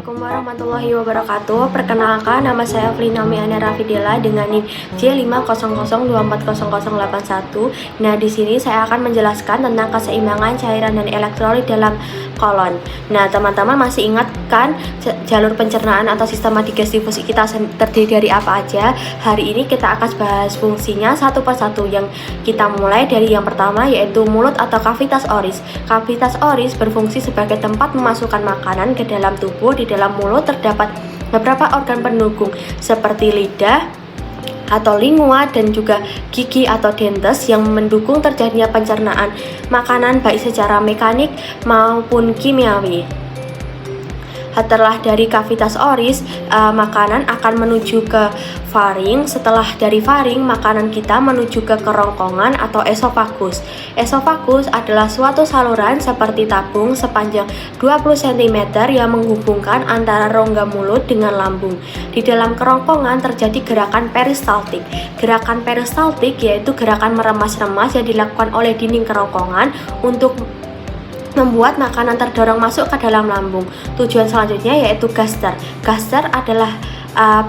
Assalamualaikum warahmatullahi wabarakatuh. Perkenalkan, nama saya Evelina Miana Rafidela dengan NIM J500240081. Nah, di sini saya akan menjelaskan tentang keseimbangan cairan dan elektrolit dalam kolon. Nah, teman-teman masih ingat kan jalur pencernaan atau sistema digestif kita terdiri dari apa aja? Hari ini kita akan bahas fungsinya satu persatu. Yang kita mulai dari yang pertama, yaitu mulut atau kavitas oris. Kavitas oris berfungsi sebagai tempat memasukkan makanan ke dalam tubuh. Di dalam mulut terdapat beberapa organ pendukung seperti lidah atau lingua dan juga gigi atau dentes yang mendukung terjadinya pencernaan makanan baik secara mekanik maupun kimiawi. Setelah dari kavitas oris, makanan akan menuju ke faring. Setelah dari faring, makanan kita menuju ke kerongkongan atau esofagus. Esofagus adalah suatu saluran seperti tabung sepanjang 20 cm yang menghubungkan antara rongga mulut dengan lambung. Di dalam kerongkongan terjadi gerakan peristaltik. Gerakan peristaltik yaitu gerakan meremas-remas yang dilakukan oleh dinding kerongkongan untuk membuat makanan terdorong masuk ke dalam lambung. Tujuan selanjutnya yaitu gaster. Gaster adalah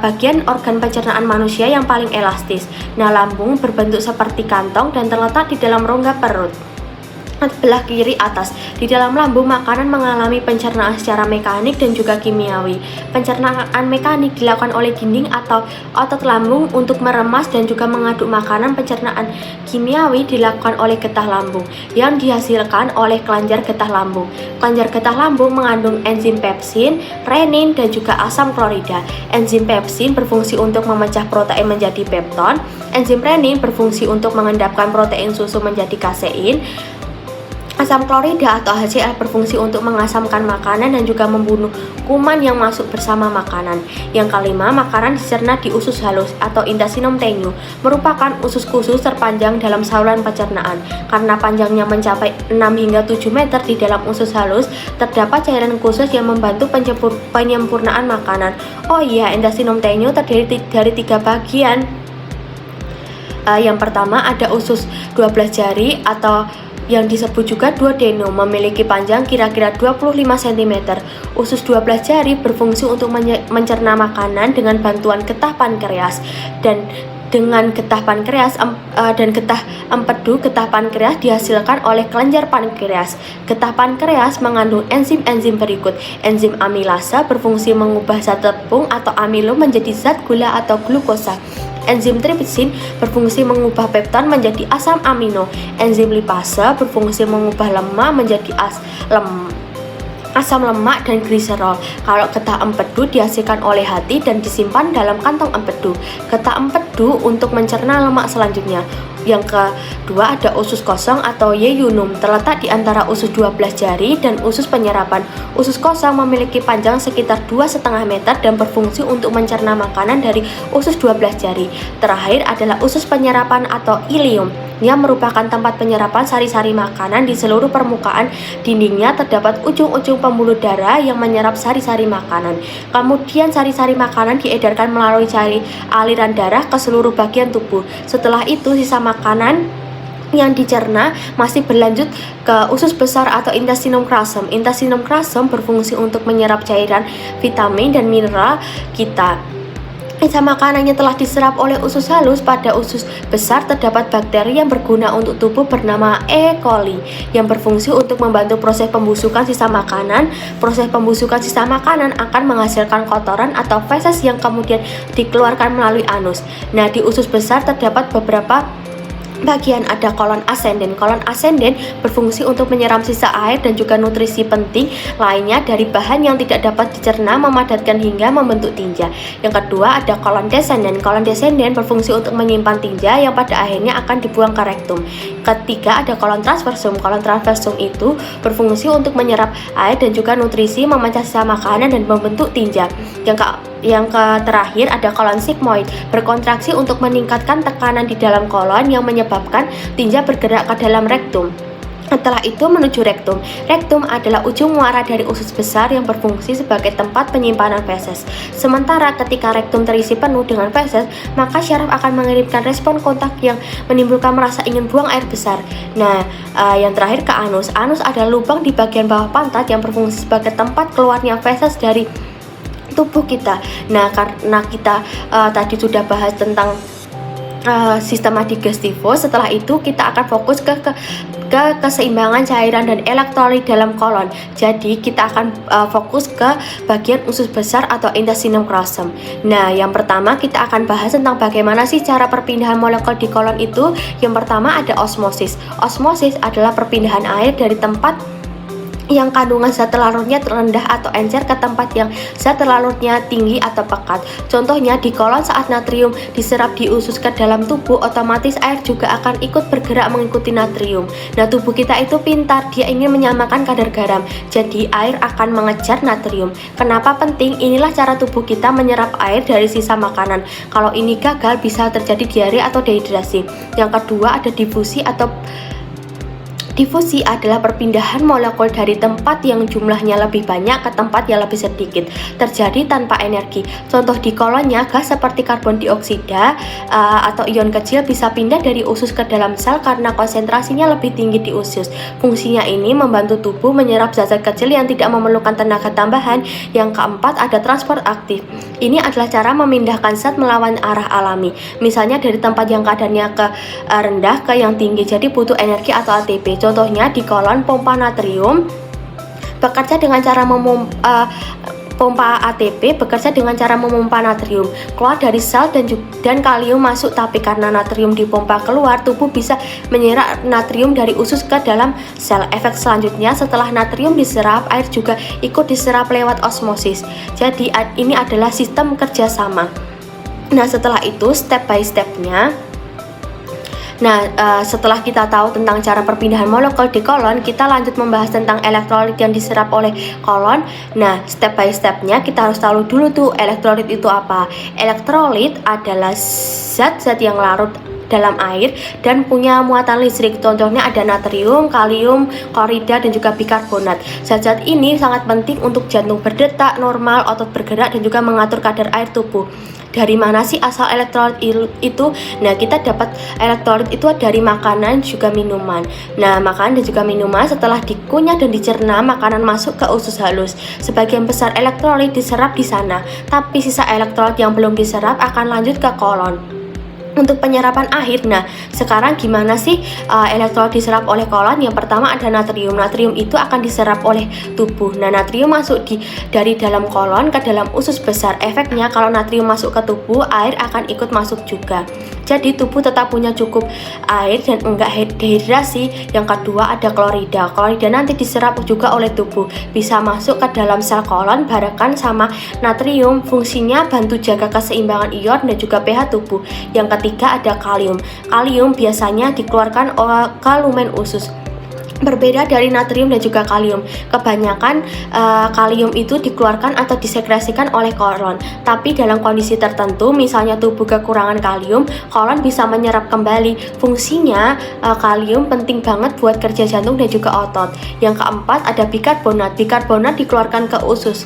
bagian organ pencernaan manusia yang paling elastis. Nah, lambung berbentuk seperti kantong dan terletak di dalam rongga perut sebelah kiri atas. Di dalam lambung, makanan mengalami pencernaan secara mekanik dan juga kimiawi. Pencernaan mekanik dilakukan oleh dinding atau otot lambung untuk meremas dan juga mengaduk makanan. Pencernaan kimiawi dilakukan oleh getah lambung yang dihasilkan oleh kelenjar getah lambung. Kelenjar getah lambung mengandung enzim pepsin, renin, dan juga asam klorida. Enzim pepsin berfungsi untuk memecah protein menjadi pepton. Enzim renin berfungsi untuk mengendapkan protein susu menjadi kasein. Asam klorida atau HCl berfungsi untuk mengasamkan makanan dan juga membunuh kuman yang masuk bersama makanan. Yang kelima, makanan dicerna di usus halus atau intestinum tenue, merupakan usus khusus terpanjang dalam saluran pencernaan. Karena panjangnya mencapai 6 hingga 7 meter di dalam usus halus, terdapat cairan khusus yang membantu penyempurnaan makanan. Oh iya, intestinum tenue terdiri dari 3 bagian. Yang pertama ada usus 12 jari atau yang disebut juga duodenum, memiliki panjang kira-kira 25 cm. Usus 12 jari berfungsi untuk mencerna makanan dengan bantuan getah pankreas dan dengan getah pankreas dan getah empedu. Getah pankreas dihasilkan oleh kelenjar pankreas. Getah pankreas mengandung enzim-enzim berikut. Enzim amilasa berfungsi mengubah zat tepung atau amilo menjadi zat gula atau glukosa. Enzim tripsin berfungsi mengubah pepton menjadi asam amino. Enzim lipase berfungsi mengubah lemak menjadi asam lemak dan gliserol. Kalau getah empedu dihasilkan oleh hati dan disimpan dalam kantong empedu. Getah empedu untuk mencerna lemak selanjutnya. Yang kedua ada usus kosong atau yeyunum, terletak di antara usus 12 jari dan usus penyerapan. Usus kosong memiliki panjang sekitar 2,5 meter dan berfungsi untuk mencerna makanan dari usus 12 jari. Terakhir adalah usus penyerapan atau ileum, yang merupakan tempat penyerapan sari-sari makanan. Di seluruh permukaan dindingnya terdapat ujung-ujung pembuluh darah yang menyerap sari-sari makanan. Kemudian sari-sari makanan diedarkan melalui aliran darah ke seluruh bagian tubuh. Setelah itu sisa makanan yang dicerna masih berlanjut ke usus besar atau intestinum crushum. Intestinum crushum berfungsi untuk menyerap cairan, vitamin, dan mineral kita. Sisa makanannya telah diserap oleh usus halus. Pada usus besar terdapat bakteri yang berguna untuk tubuh bernama E. coli yang berfungsi untuk membantu proses pembusukan sisa makanan. Proses pembusukan sisa makanan akan menghasilkan kotoran atau feses yang kemudian dikeluarkan melalui anus. Nah, di usus besar terdapat beberapa bagian. Ada kolon ascendens. Kolon ascendens berfungsi untuk menyeram sisa air dan juga nutrisi penting lainnya dari bahan yang tidak dapat dicerna, memadatkan hingga membentuk tinja. Yang kedua ada kolon descendens. Kolon descendens berfungsi untuk menyimpan tinja yang pada akhirnya akan dibuang ke rektum. Ketiga ada kolon transversum. Kolon transversum itu berfungsi untuk menyerap air dan juga nutrisi, memecah sisa makanan dan membentuk tinja. Yang terakhir ada kolon sigmoid, berkontraksi untuk meningkatkan tekanan di dalam kolon yang menyebabkan tinja bergerak ke dalam rektum. Setelah itu menuju rektum. Rektum adalah ujung muara dari usus besar yang berfungsi sebagai tempat penyimpanan feses. Sementara ketika rektum terisi penuh dengan feses, maka syaraf akan mengirimkan respon kontak yang menimbulkan merasa ingin buang air besar. Nah, yang terakhir ke anus. Anus adalah lubang di bagian bawah pantat yang berfungsi sebagai tempat keluarnya feses dari tubuh kita. Nah, karena kita tadi sudah bahas tentang sistema digestivus, setelah itu kita akan fokus ke keseimbangan cairan dan elektrolit dalam kolon. Jadi kita akan fokus ke bagian usus besar atau intestinum grossum. Nah, yang pertama kita akan bahas tentang bagaimana sih cara perpindahan molekul di kolon itu. Yang pertama ada osmosis. Osmosis adalah perpindahan air dari tempat yang kandungan zat larutnya rendah atau encer ke tempat yang zat larutnya tinggi atau pekat. Contohnya di kolon, saat natrium diserap di usus ke dalam tubuh, otomatis air juga akan ikut bergerak mengikuti natrium. Nah, tubuh kita itu pintar, dia ingin menyamakan kadar garam, jadi air akan mengejar natrium. Kenapa penting? Inilah cara tubuh kita menyerap air dari sisa makanan. Kalau ini gagal, bisa terjadi diare atau dehidrasi. Yang kedua ada difusi atau Difusi adalah perpindahan molekul dari tempat yang jumlahnya lebih banyak ke tempat yang lebih sedikit, terjadi tanpa energi. Contoh di kolonnya, gas seperti karbon dioksida atau ion kecil bisa pindah dari usus ke dalam sel karena konsentrasinya lebih tinggi di usus. Fungsinya ini membantu tubuh menyerap zat-zat kecil yang tidak memerlukan tenaga tambahan. Yang keempat ada transport aktif. Ini adalah cara memindahkan zat melawan arah alami, misalnya dari tempat yang kadarnya ke rendah ke yang tinggi, jadi butuh energi atau ATP. Contohnya di kolon, pompa natrium bekerja dengan cara pompa ATP bekerja dengan cara memompa natrium keluar dari sel dan kalium masuk, tapi karena natrium dipompa keluar, tubuh bisa menyerap natrium dari usus ke dalam sel. Efek selanjutnya, setelah natrium diserap, air juga ikut diserap lewat osmosis. Jadi ini adalah sistem kerjasama. Nah, setelah itu step by stepnya. Nah, setelah kita tahu tentang cara perpindahan molekul di kolon, kita lanjut membahas tentang elektrolit yang diserap oleh kolon. Nah, step by stepnya kita harus tahu dulu tuh elektrolit itu apa. Elektrolit adalah zat-zat yang larut dalam air dan punya muatan listrik. Contohnya ada natrium, kalium, klorida, dan juga bikarbonat. Zat-zat ini sangat penting untuk jantung berdetak normal, otot bergerak, dan juga mengatur kadar air tubuh. Dari mana sih asal elektrolit itu? Nah, kita dapat elektrolit itu dari makanan juga minuman. Nah, makanan dan juga minuman setelah dikunyah dan dicerna, makanan masuk ke usus halus. Sebagian besar elektrolit diserap di sana, tapi sisa elektrolit yang belum diserap akan lanjut ke kolon untuk penyerapan akhir. Nah, sekarang gimana sih elektrolit diserap oleh kolon? Yang pertama ada natrium. Natrium itu akan diserap oleh tubuh. Nah, natrium masuk dari dalam kolon ke dalam usus besar. Efeknya kalau natrium masuk ke tubuh, air akan ikut masuk juga. Jadi tubuh tetap punya cukup air dan enggak dehidrasi. Yang kedua ada klorida. Klorida nanti diserap juga oleh tubuh, bisa masuk ke dalam sel kolon barengan sama natrium. Fungsinya bantu jaga keseimbangan ion dan juga pH tubuh. Yang ketiga ada kalium. Kalium biasanya dikeluarkan ke lumen usus. Berbeda dari natrium dan juga kalium, kebanyakan kalium itu dikeluarkan atau disekresikan oleh kolon. Tapi dalam kondisi tertentu, misalnya tubuh kekurangan kalium, kolon bisa menyerap kembali. Fungsinya kalium penting banget buat kerja jantung dan juga otot. Yang keempat ada bikarbonat. Bikarbonat dikeluarkan ke usus,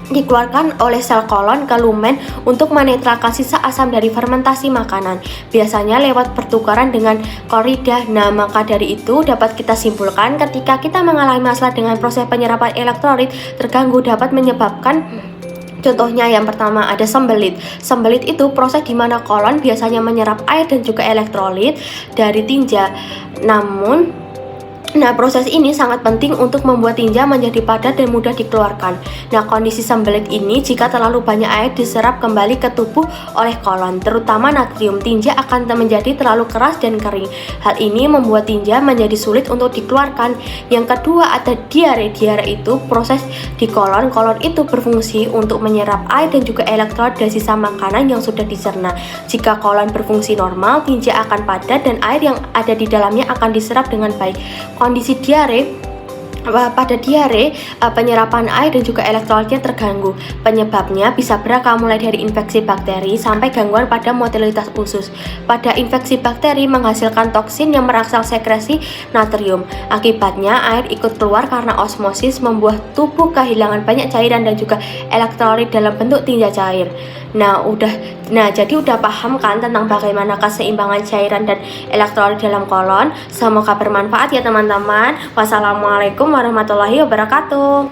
dikeluarkan oleh sel kolon ke lumen untuk menetralkan sisa asam dari fermentasi makanan, biasanya lewat pertukaran dengan klorida. Nah, maka dari itu dapat kita simpulkan ketika kita mengalami masalah dengan proses penyerapan elektrolit terganggu dapat menyebabkan, contohnya yang pertama ada sembelit. Sembelit itu proses di mana kolon biasanya menyerap air dan juga elektrolit dari tinja. Nah, proses ini sangat penting untuk membuat tinja menjadi padat dan mudah dikeluarkan. Nah, kondisi sembelit ini jika terlalu banyak air diserap kembali ke tubuh oleh kolon, terutama natrium, tinja akan menjadi terlalu keras dan kering. Hal ini membuat tinja menjadi sulit untuk dikeluarkan. Yang kedua ada diare. Diare itu proses di kolon. Kolon itu berfungsi untuk menyerap air dan juga elektrolit dari sisa makanan yang sudah dicerna. Jika kolon berfungsi normal, tinja akan padat dan air yang ada di dalamnya akan diserap dengan baik. Kondisi diare, pada diare penyerapan air dan juga elektrolitnya terganggu. Penyebabnya bisa beragam, mulai dari infeksi bakteri sampai gangguan pada motilitas usus. Pada infeksi bakteri menghasilkan toksin yang merangsang sekresi natrium. Akibatnya air ikut keluar karena osmosis, membuat tubuh kehilangan banyak cairan dan juga elektrolit dalam bentuk tinja cair. Jadi udah paham kan tentang bagaimana keseimbangan cairan dan elektrolit dalam kolon. Semoga bermanfaat ya teman-teman. Wassalamualaikum warahmatullahi wabarakatuh.